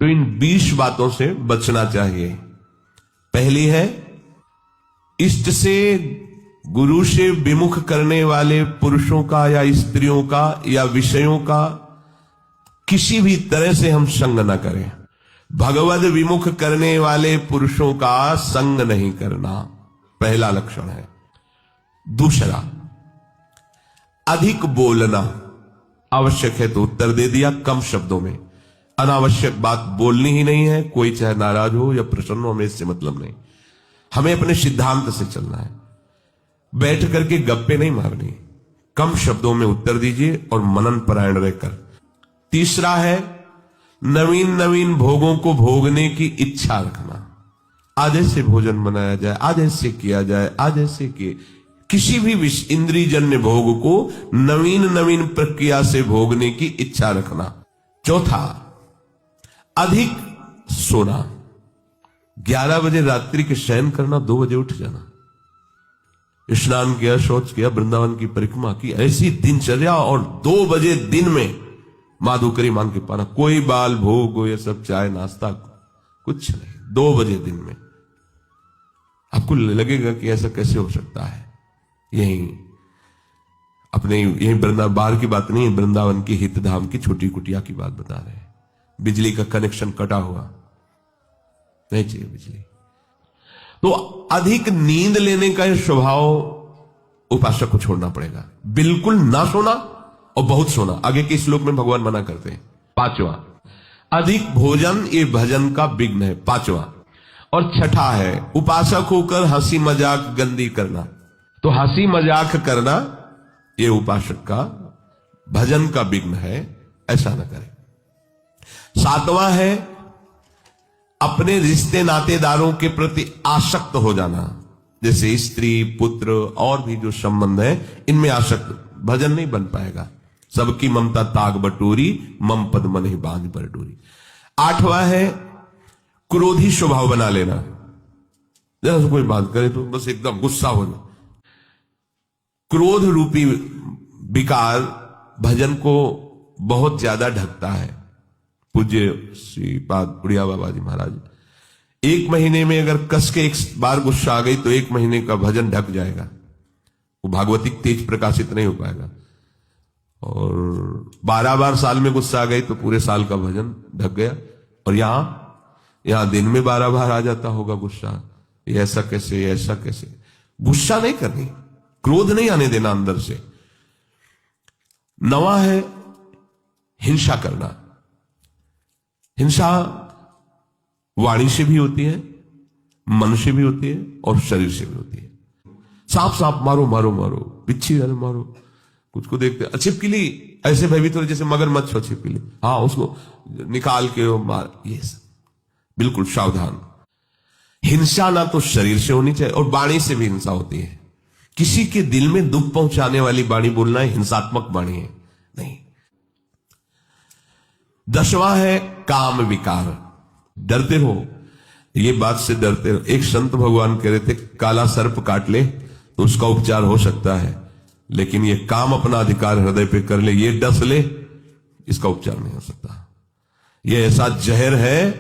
इन 20 बातों से बचना चाहिए। पहली है, इष्ट से गुरु से विमुख करने वाले पुरुषों का या स्त्रियों का या विषयों का किसी भी तरह से हम संग न करें। भगवद विमुख करने वाले पुरुषों का संग नहीं करना पहला लक्षण है। दूसरा, अधिक बोलना। आवश्यक है तो उत्तर दे दिया कम शब्दों में। अनावश्यक बात बोलनी ही नहीं है, कोई चाहे नाराज हो या प्रसन्न हो, हमें इससे मतलब नहीं। हमें अपने सिद्धांत से चलना है, बैठ करके गप्पे नहीं मारनी। कम शब्दों में उत्तर दीजिए और मनन परायण रहकर। तीसरा है, नवीन नवीन भोगों को भोगने की इच्छा रखना। आज ऐसे भोजन बनाया जाए, आज ऐसे किया जाए, आज ऐसे किए। किसी भी इंद्रियजन्य भोग को नवीन नवीन प्रक्रिया से भोगने की इच्छा रखना। चौथा, अधिक सोना। 11 बजे रात्रि के शयन करना, 2 बजे उठ जाना। स्नान किया, शौच किया, वृंदावन की परिक्रमा की, ऐसी दिनचर्या, और 2 बजे दिन में माधुकरी मांग के पाना। कोई बाल भोग हो, ये सब चाय नाश्ता कुछ नहीं। 2 बजे दिन में। आपको लगेगा कि ऐसा कैसे हो सकता है। यही अपने यही वृंदावन, बाहर की बात नहीं, वृंदावन की हितधाम की छोटी कुटिया की बात बता रहे हैं। बिजली का कनेक्शन कटा हुआ, नहीं चाहिए बिजली। तो अधिक नींद लेने का स्वभाव उपासक को छोड़ना पड़ेगा। बिल्कुल ना सोना और बहुत सोना, आगे के श्लोक में भगवान मना करते हैं। पांचवा, अधिक भोजन, ये भजन का विघ्न है। पांचवा। और छठा है, उपासक होकर हंसी मजाक गंदी करना। तो हंसी मजाक करना ये उपासक का भजन का विघ्न है, ऐसा न करें। सातवां है, अपने रिश्ते नातेदारों के प्रति आसक्त हो जाना, जैसे स्त्री पुत्र और भी जो संबंध है इनमें आसक्त। भजन नहीं बन पाएगा। सबकी ममता ताग बटोरी, मम पद मन ही बांझ पर डोरी। आठवां है, क्रोधी स्वभाव बना लेना। जरा से कोई बात करे तो बस एकदम गुस्सा होना। क्रोध रूपी विकार भजन को बहुत ज्यादा ढकता है। पूज्य श्रीपाद बुढ़िया बाबा जी महाराज, 1 महीने में अगर कस के 1 बार गुस्सा आ गई तो 1 महीने का भजन ढक जाएगा। वो भागवतिक तेज प्रकाशित नहीं हो पाएगा। और 12 बार साल में गुस्सा आ गई तो पूरे साल का भजन ढक गया। और यहां दिन में 12 बार आ जाता होगा गुस्सा। ये ऐसा कैसे, ऐसा कैसे। गुस्सा नहीं करनी, क्रोध नहीं आने देना अंदर से। 9वां है, हिंसा करना। हिंसा वाणी से भी होती है, मन से भी होती है और शरीर से भी होती है। सांप सांप मारो मारो मारो, बिच्छी मारो, कुछ को देखते छिपकली ऐसे भयभीत हो जैसे मगरमच्छ हो छिपकली, हाँ उसको निकाल के मार। ये सब बिल्कुल सावधान। हिंसा ना तो शरीर से होनी चाहिए और वाणी से भी हिंसा होती है। किसी के दिल में दुख पहुंचाने वाली वाणी बोलना है हिंसात्मक वाणी है, नहीं। 10वां है, काम विकार। डरते हो, ये बात से डरते हो। एक संत भगवान कह रहे थे, काला सर्प काट ले तो उसका उपचार हो सकता है, लेकिन ये काम अपना अधिकार हृदय पे कर ले, ये डस ले, इसका उपचार नहीं हो सकता। ये ऐसा जहर है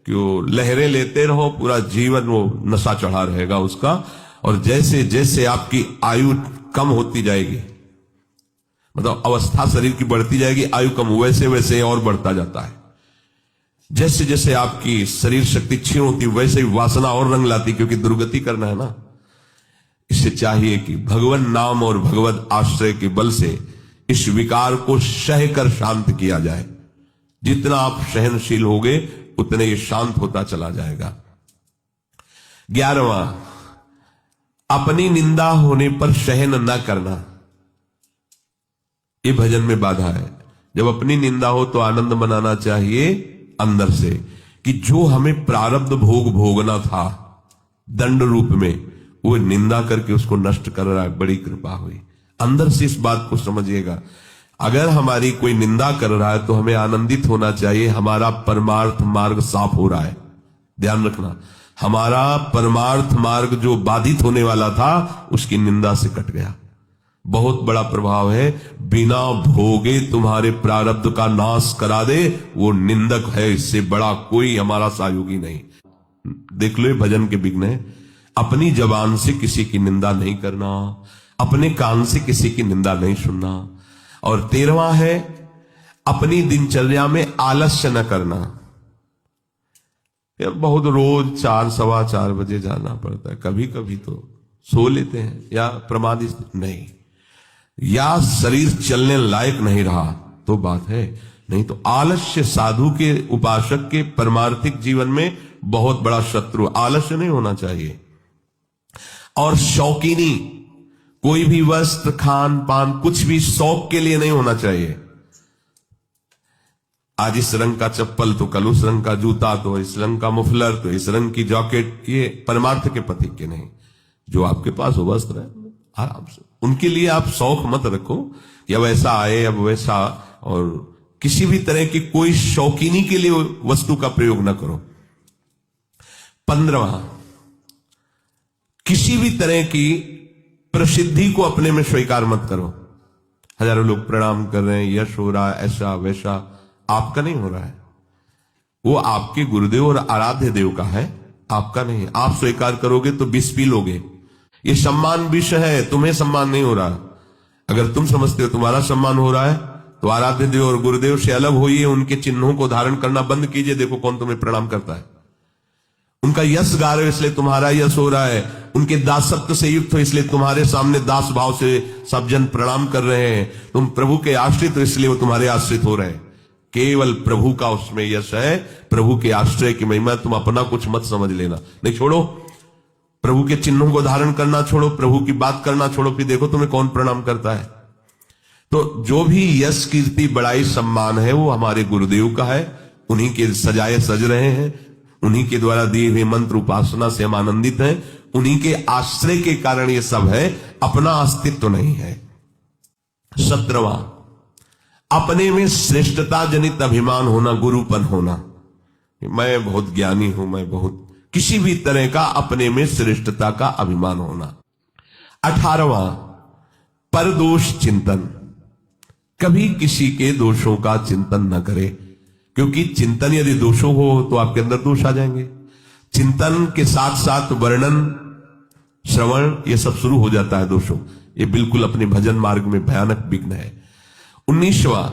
कि वो लहरें लेते रहो, पूरा जीवन वो नशा चढ़ा रहेगा उसका। और जैसे जैसे आपकी आयु कम होती जाएगी, मतलब अवस्था शरीर की बढ़ती जाएगी, आयु कम, वैसे वैसे और बढ़ता जाता है। जैसे जैसे आपकी शरीर शक्ति क्षीण होती वैसे ही वासना और रंग लाती, क्योंकि दुर्गति करना है ना। इससे चाहिए कि भगवान नाम और भगवत आश्रय के बल से इस विकार को सह कर शांत किया जाए। जितना आप सहनशील होगे उतने ये शांत होता चला जाएगा। 11वां, अपनी निंदा होने पर सहन न करना। ये भजन में बाधा है। जब अपनी निंदा हो तो आनंद मनाना चाहिए अंदर से, कि जो हमें प्रारब्ध भोग भोगना था दंड रूप में, वो निंदा करके उसको नष्ट कर रहा है। बड़ी कृपा हुई। अंदर से इस बात को समझिएगा। अगर हमारी कोई निंदा कर रहा है तो हमें आनंदित होना चाहिए, हमारा परमार्थ मार्ग साफ हो रहा है। ध्यान रखना, हमारा परमार्थ मार्ग जो बाधित होने वाला था उसकी निंदा से कट गया। बहुत बड़ा प्रभाव है। बिना भोगे तुम्हारे प्रारब्ध का नाश करा दे, वो निंदक है, इससे बड़ा कोई हमारा सहयोगी नहीं। देख लो ये भजन के विघ्न है। अपनी जबान से किसी की निंदा नहीं करना, अपने कान से किसी की निंदा नहीं सुनना। और 13वां है अपनी दिनचर्या में आलस्य न करना। यार बहुत रोज 4 सवा 4 बजे जाना पड़ता है, कभी कभी तो सो लेते हैं या प्रमादी नहीं, या शरीर चलने लायक नहीं रहा तो बात है, नहीं तो आलस्य साधु के उपासक के परमार्थिक जीवन में बहुत बड़ा शत्रु। आलस्य नहीं होना चाहिए। और शौकीनी, कोई भी वस्त्र खान पान कुछ भी शौक के लिए नहीं होना चाहिए। आज इस रंग का चप्पल तो कल उस रंग का जूता, तो इस रंग का मुफलर तो इस रंग की जैकेट, ये परमार्थ के पति के नहीं। जो आपके पास हो वस्त्र है आराम से, उनके लिए आप शौक मत रखो कि अब ऐसा आए अब वैसा, और किसी भी तरह की कोई शौकीनी के लिए वस्तु का प्रयोग न करो। 15वां, किसी भी तरह की प्रसिद्धि को अपने में स्वीकार मत करो। हजारों लोग प्रणाम कर रहे हैं, यश हो रहा है, ऐसा वैसा, आपका नहीं हो रहा है। वो आपके गुरुदेव और आराध्य देव का है, आपका नहीं है। आप स्वीकार करोगे तो विष पी लोगे। ये सम्मान विष है, तुम्हें सम्मान नहीं हो रहा। अगर तुम समझते हो तुम्हारा सम्मान हो रहा है तो आराध्य देव और गुरुदेव से अलग होइए, उनके चिन्हों को धारण करना बंद कीजिए। देखो कौन तुम्हें प्रणाम करता है। उनका यश गा रहे हो इसलिए तुम्हारा यश हो रहा है, उनके दासत्व से युक्त हो इसलिए तुम्हारे सामने दास भाव से सब जन प्रणाम कर रहे हैं। तुम प्रभु के आश्रित हो इसलिए वो तुम्हारे आश्रित हो रहे हैं। केवल प्रभु का उसमें यश है, प्रभु के आश्रय की महिमा। तुम अपना कुछ मत समझ लेना, नहीं छोड़ो। प्रभु के चिन्हों को धारण करना छोड़ो, प्रभु की बात करना छोड़ो, फिर देखो तुम्हें कौन प्रणाम करता है। तो जो भी यश कीर्ति बड़ाई सम्मान है वो हमारे गुरुदेव का है, उन्हीं के सजाए सज रहे हैं, उन्हीं के द्वारा दिए हुए मंत्र उपासना से हम आनंदित हैं, उन्हीं के आश्रय के कारण ये सब है, अपना अस्तित्व नहीं है। 17वां, अपने में श्रेष्ठता जनित अभिमान होना, गुरुपन होना। मैं बहुत ज्ञानी हूं, मैं बहुत, किसी भी तरह का अपने में श्रेष्ठता का अभिमान होना। 18वां, परदोष चिंतन। कभी किसी के दोषों का चिंतन न करे, क्योंकि चिंतन यदि दोषों हो तो आपके अंदर दोष आ जाएंगे। चिंतन के साथ साथ वर्णन, श्रवण, ये सब शुरू हो जाता है दोषों। ये बिल्कुल अपने भजन मार्ग में भयानक विघ्न है। 19वां,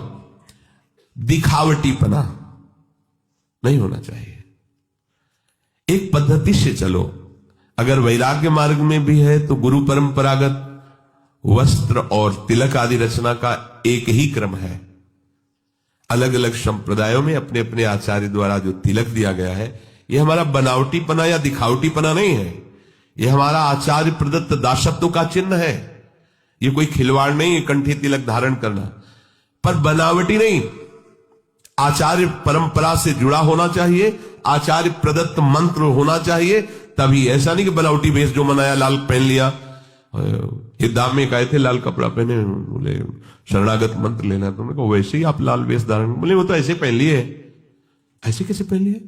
दिखावटीपना नहीं होना चाहिए। एक पद्धति से चलो। अगर वैराग्य मार्ग में भी है तो गुरु परंपरागत वस्त्र और तिलक आदि रचना का एक ही क्रम है। अलग अलग संप्रदायों में अपने अपने आचार्य द्वारा जो तिलक दिया गया है, यह हमारा बनावटीपना या दिखावटीपना नहीं है, यह हमारा आचार्य प्रदत्त दासत्व का चिन्ह है। यह कोई खिलवाड़ नहीं है कंठी तिलक धारण करना, पर बनावटी नहीं। आचार्य परंपरा से जुड़ा होना चाहिए, आचार्य प्रदत्त मंत्र होना चाहिए, तभी। ऐसा नहीं कि बनावटी भेष जो मनाया, लाल पहन लिया। ये दाम में कहे थे लाल कपड़ा पहने, बोले शरणागत मंत्र लेना, तुमने कहा वैसे ही आप लाल वेश धारण, बोले वो तो ऐसे पहन लिए। ऐसे कैसे पहन लिए?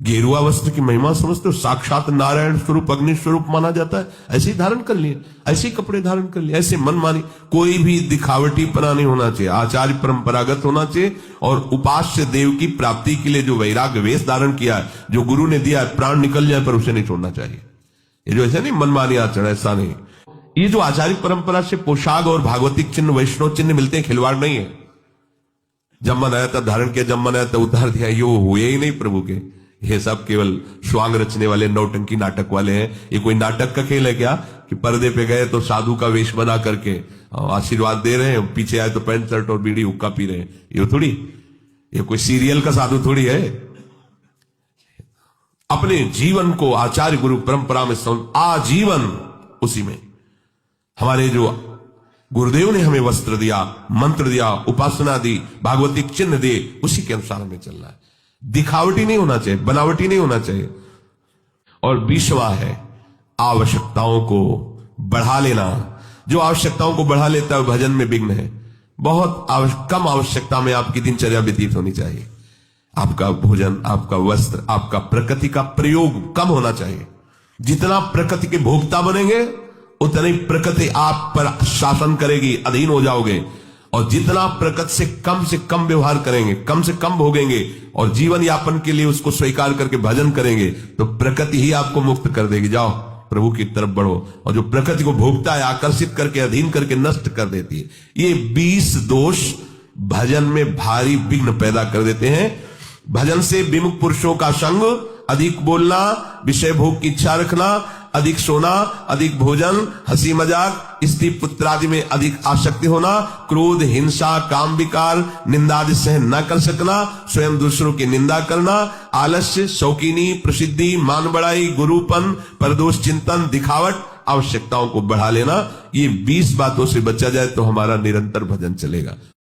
गेरुआ वस्त्र की महिमा समझते हो? साक्षात नारायण स्वरूप अग्नि स्वरूप माना जाता है, ऐसे ही धारण कर लिए, ऐसे ही कपड़े धारण कर लिए, ऐसे मन मानी। कोई भी दिखावटीपना नहीं होना चाहिए, आचार्य परंपरागत होना चाहिए। और उपास्य देव की प्राप्ति के लिए जो वैराग्य वेश धारण किया है, जो गुरु ने दिया है, प्राण निकल जाए पर उसे नहीं छोड़ना चाहिए। ये जो ऐसा नहीं मनमानी आचरण, ऐसा नहीं। ये जो आचार्य परंपरा से पोशाक और भागवतिक चिन्ह, वैष्णव चिन्ह मिलते हैं, खिलवाड़ नहीं है। जब मन आया तब धारण किया, जब मन आया तब उतार दिया, ये हुए ही नहीं प्रभु के। ये सब केवल स्वांग रचने वाले नौटंकी नाटक वाले हैं। ये कोई नाटक का खेल है क्या कि पर्दे पे गए तो साधु का वेश बना करके आशीर्वाद दे रहे हैं, पीछे आए तो पैंट शर्ट और बीड़ी हुक्का पी रहे हैं? ये थोड़ी, ये कोई सीरियल का साधु थोड़ी है। अपने जीवन को आचार्य गुरु परंपरा में आजीवन उसी में। हमारे जो गुरुदेव ने हमें वस्त्र दिया, मंत्र दिया, उपासना दी, भागवतिक चिन्ह दिए, उसी के अनुसार हमें चलना है। दिखावटी नहीं होना चाहिए, बनावटी नहीं होना चाहिए। और 20वां है आवश्यकताओं को बढ़ा लेना। जो आवश्यकताओं को बढ़ा लेता है भजन में विघ्न है। बहुत कम आवश्यकता में आपकी दिनचर्या व्यतीत होनी चाहिए। आपका भोजन, आपका वस्त्र, आपका प्रकृति का प्रयोग कम होना चाहिए। जितना प्रकृति के भोक्ता बनेंगे उतनी प्रकृति आप पर शासन करेगी, अधीन हो जाओगे। और जितना प्रकृति से कम व्यवहार करेंगे, कम से कम भोगेंगे और जीवन यापन के लिए उसको स्वीकार करके भजन करेंगे, तो प्रकृति ही आपको मुक्त कर देगी। जाओ प्रभु की तरफ बढ़ो। और जो प्रकृति को भोगता है, आकर्षित करके, अधीन करके नष्ट कर देती है। ये 20 दोष भजन में भारी विघ्न पैदा कर देते हैं। भजन से विमुख पुरुषों का संग, अधिक बोलना, विषय भोग की इच्छा रखना, अधिक सोना, अधिक भोजन, हंसी मजाक, स्त्री पुत्र आदि में अधिक आसक्ति होना, क्रोध, हिंसा, काम विकार, निंदा आदि सहन न कर सकना, स्वयं दूसरों की निंदा करना, आलस्य, शौकीनी, प्रसिद्धि, मान बढ़ाई, गुरुपन, परदोष चिंतन, दिखावट, आवश्यकताओं को बढ़ा लेना। ये 20 बातों से बचा जाए तो हमारा निरंतर भजन चलेगा।